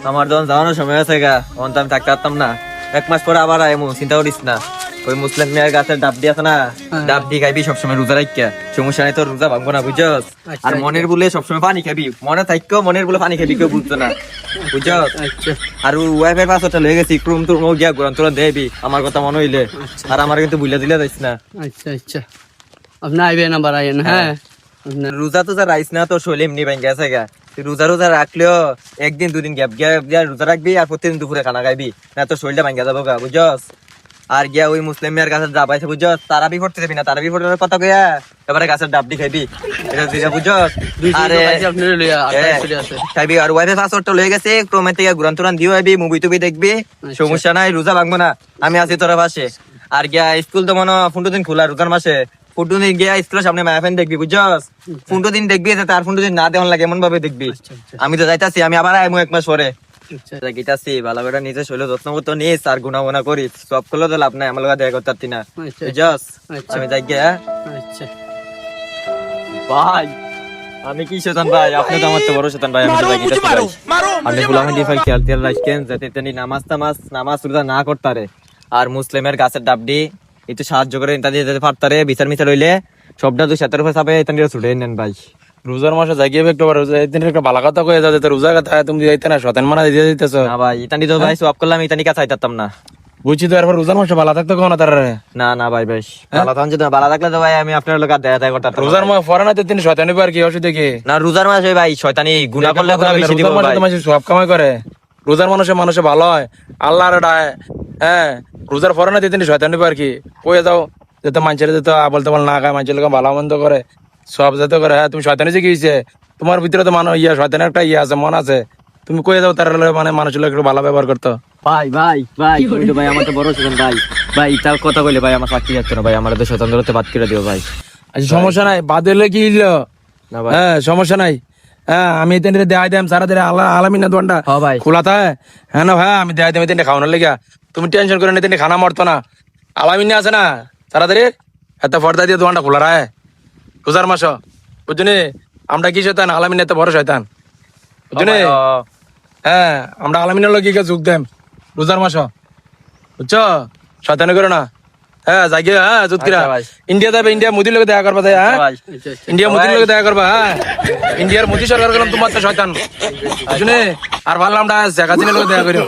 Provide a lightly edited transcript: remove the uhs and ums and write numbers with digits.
আমার যখন যাওয়ানোর সময় আছে গা তখন তো আমি থাকতে পারতাম না। 1 মাস পরে আবার আইমু, চিন্তা করিস না। ওই মুসলিম মেয়ের গাছের ডাব দিয়ে আছে না, ডাব দিয়ে খাইবি সবসময় রোজা রাখিয়া, সমস্যা নাই, তোর রোজা ভাঙবো না, বুঝছস? আর মনের বলে সবসময় পানি খাবি, মনে থাকলেও মনের বলে পানি খাবি, কেউ বুঝতো না, বুঝছস? আর ওয়াইফের পাসওয়ার্ডটা লয়ে গেছি, ক্রোম তোর গিয়া ঘুরান তোরা দেবি আমার কথা মনে হইলে। আর আমার কিন্তু বুঝলে দিলে যাইস না। আচ্ছা আচ্ছা, আপনি আইবেন আবার আইন। হ্যাঁ, রোজা তো যা রাইস না, তোর শরীর এমনি ভেঙে গেছে গা। তুই রোজা রোজা রাখলেও 1 দিন 2 দিন গ্যাপ গিয়া রোজা রাখবি, আর প্রতিদিন দুপুরে খানা খাইবি, না তোর শরীরটা ভেঙে যাবো গা, বুঝছস? আর গিয়া ওই মুসলিম মেয়ের কাছে যা পাইছে, বুঝছস? তারাবি পড়তে যাবি না, তারাবি পড়ার কথা কইয়া এবারে গাছের ডাবডি খাইবি, এটা তুই বুঝছস? আরে খাইবি। আর ওয়াইফের পাসওয়ার্ডটা লয়ে গেছে, ক্রোমে থেকে ঘুরান টুরান দিও আইবি, মুভি টুবি দেখবি, সমস্যা নাই, রোজা ভাঙবো না, আমি আছি তোর পাশে। আর গিয়া স্কুল তো মনে 15 দিন খোলা রোজার মাসে, 15 দিন গিয়া স্কুলের সামনে মায়াফেন দেখবি, বুঝছস? 15 দিন দেখবি, তার 15 দিন না দেওয়ান লাগে এমন ভাবে দেখবি। আমি তো যাইতাছি, আমি আবার আইমু 1 মাস পরে। গীতাছি ভালো করে নিজে শরীর যত্ন করতে নিস, আর গুণা গুণা করিস, সব করলে তো লাভ নাই, আমার লগে দেখা করতে পারতি না, বুঝছস? আমি যাই গিয়া। ভাই আমি কি শয়তান ভাই, আপনি তো আমার তো বড় শয়তান ভাই। আমি তো ভাই গীতাছি ভাই, আপনি ফুলামে দি ভাই খেয়াল তেল রাখেন যাতে তিনি নামাজ রোজা না করতারে। আর মুসলিমের গাছের ডাবডি একটু সাহায্য করে ইত্যাদি যেতে পারতারে, বিচার মিচার হইলে সবটা তুই সাতের উপর চাপে ইত্যাদি ছুটে নেন ভাই। রোজার মাসে জাগিয়ে একটু একটা ভালো কথা কয়ে যাতে রোজা কথা তুমি যাইতে না, শতান মানা দিয়ে দিতেছ না ভাই, ইতানি তো ভাই সব করলাম, ইতানি কাছে চাইতাম না, বুঝছি তো। এরপর রোজার মাসে ভালো থাকতো কোনো তার না না ভাই বেশ ভালো থাকুন, যদি ভালো থাকলে তো ভাই আমি আপনার লোক দেখা করতাম। রোজার মাস পরে না তিনি শয়তানি আর কি অসুবিধা কি? না রোজার মাসে ভাই শয়তানি গুনাহ করলে গুনাহ বেশি দিব ভাই। সব কামাই করে রোজার মানুষে ভালো হয়, আল্লাহর ডায়। হ্যাঁ, রোজার পরে না তিনি শয়তানি আর কি কয়ে যাও যাতে মানুষের যাতে আবল তাবল না খায়, মানুষের লোক ভালো মন্দ করে, সব যাতে করে। হ্যাঁ, তুমি শয়তানি যে কি হয়েছে তোমার ভিতরে তো মানুষ শয়তানের একটা আছে, মন আছে, তুমি কয়ে যাও তার মানে মানুষের লোক একটু ভালো ব্যবহার করতো। ভাই ভাই ভাই ভাই আমার তো বড় শয়তান ভাই, ভাই তার কথা কইলে ভাই আমার চাকরি যাচ্ছে না ভাই, আমার তো শয়তান ধরতে বাদ করে দিও ভাই। আচ্ছা সমস্যা নাই, বাদ হইলে কি হইলো? হ্যাঁ সমস্যা নাই। হ্যাঁ আমি এখানে দেখাই দিলাম সারা দিন আলামিনা দোকানটা খোলা থাকে। হ্যাঁ না ভাই আমি দেখাই দিলাম এখানে খাওয়ানোর লেগে, তুমি টেনশন করে নিতে খানা মরতো না। আলামিনা আছে না তাড়াতাড়ি এত পর্দা দিয়ে দোকানটা খোলা রায় রোজার মাস, বুঝলি? আমরা কি শয়তান, আলামিনা এত বড় শয়তান, বুঝলি? হ্যাঁ আমরা আলামিনার লোক যোগ দেম রোজার মাস, বুঝছো? শয়তানি করে না। হ্যাঁ জাগিয়ে হ্যাঁ জুতকিরা ইন্ডিয়া যাবে, ইন্ডিয়া মোদির লোক দেখা করবা। হ্যাঁ ইন্ডিয়া মোদির লোক দেখা করবা। হ্যাঁ ইন্ডিয়ার মোদি সরকার গেলাম তোমার তো শয়তান, বুঝলি? আর ভাবলাম শেখ হাসিনার লোক দেখা করি।